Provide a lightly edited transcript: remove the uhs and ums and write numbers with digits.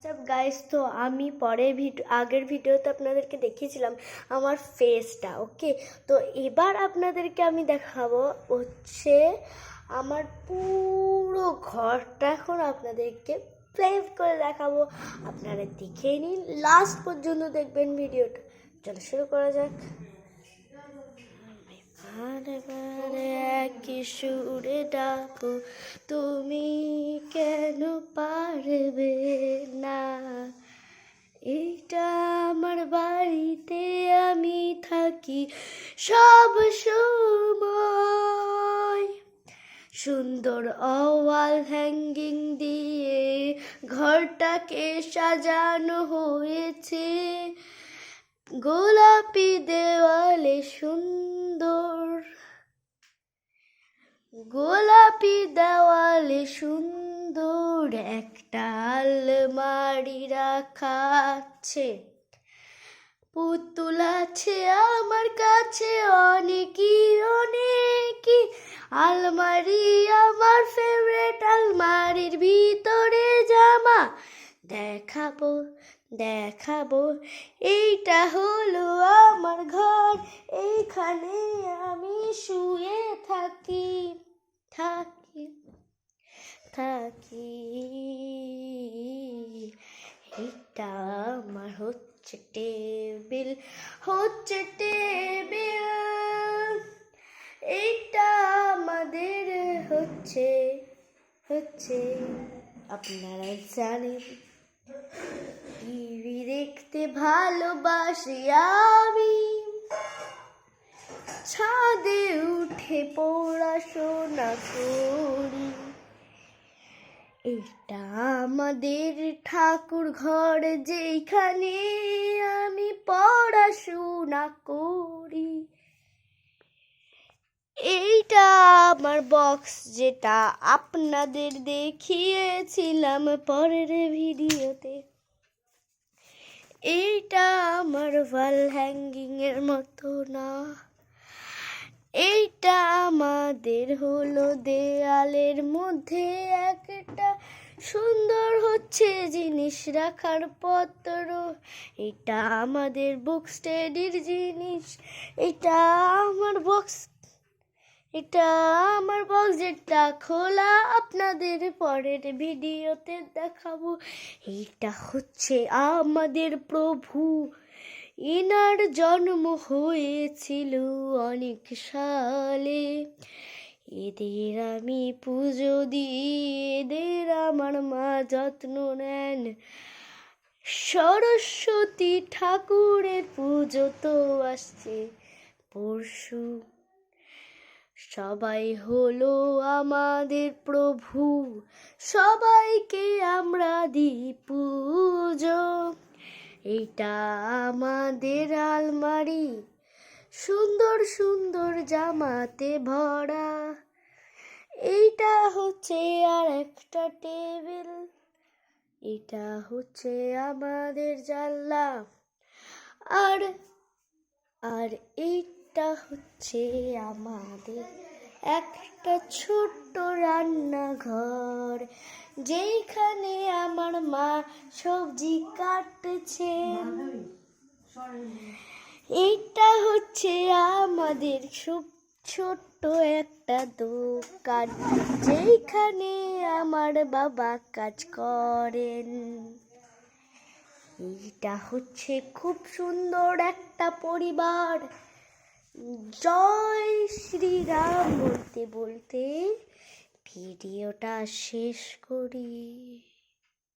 সব গাইস, তো আমি আগের ভিডিওতে আপনাদেরকে দেখিয়েছিলাম আমার ফেসটা। ওকে, তো এবার আপনাদেরকে আমি দেখাবো হচ্ছে আমার পুরো ঘরটা। এখন আপনাদেরকে প্লে করে দেখাবো, আপনারা দেখে নিন, লাস্ট পর্যন্ত দেখবেন ভিডিওটা। চলো শুরু করা যাক। বারে বারে একই সুরে ডাকো, তুমি কেন পারবে না? এটা আমার বাড়িতে, আমি থাকি সব সময়। সুন্দর ওয়াল হ্যাঙ্গিং দিয়ে ঘরটাকে সাজানো হয়েছে, গোলাপি দেওয়ালে সুন্দর একটা আলমারি রাখা আছে। পুতুল আছে আমার কাছে অনেকই। আলমারি আমার ফেভারিট, আলমারির ভিতরে জামা দেখাবো। এইটা হলো আমার ঘর, এইখানে আমি শুয়ে থাকি। এটা আমার হচ্ছে টেবিল। এইটা আমাদের হচ্ছে আপনারা জানেন, টিভি দেখতে ভালোবাসি আমি, ছাদে উঠে পড়াশোনা করি। এটা আমাদের ঠাকুর ঘর, যেখানে আমি পড়াশোনা করি। এইটা আমার বক্স, যেটা আপনাদের দেখিয়েছিলাম পরের ভিডিওতে। এইটা আমার ওয়াল হ্যাঙ্গিং এর মতো না, এইটা আমাদের হলো দেয়ালের মধ্যে একটা সুন্দর হচ্ছে জিনিস রাখার পত্র। এটা আমাদের বুক স্টাডির জিনিস। এটা আমার বক্স, যেটা খোলা আপনাদের পরের ভিডিওতে দেখাবো। এটা হচ্ছে আমাদের প্রভু, এনার জন্ম হয়েছিল অনেক সালে। এদের আমি পুজো দিই, এদের আমার মা যত্ন নেন। সরস্বতী ঠাকুরের পুজো তো আসছে পরশু। সবাই হলো আমাদের প্রভু, সবাইকে আমরা দিই পুজো। এইটা আমাদের আলমারি, সুন্দর জামাতে ভরা। এইটা হচ্ছে আর একটা টেবিল, এটা হচ্ছে আমাদের জানলা। আর এইটা হচ্ছে আমাদের একটা ছোট্ট রান্নাঘর, যেখানে আমার মা সবজি কাটছেন। এইটা হচ্ছে আমাদের খুব ছোট্ট একটা দোকান, যেখানে আমার বাবা কাজ করেন। এইটা হচ্ছে খুব সুন্দর একটা পরিবার। জয় শ্রীরাম বলতে বলতে ভিডিওটা শেষ করি।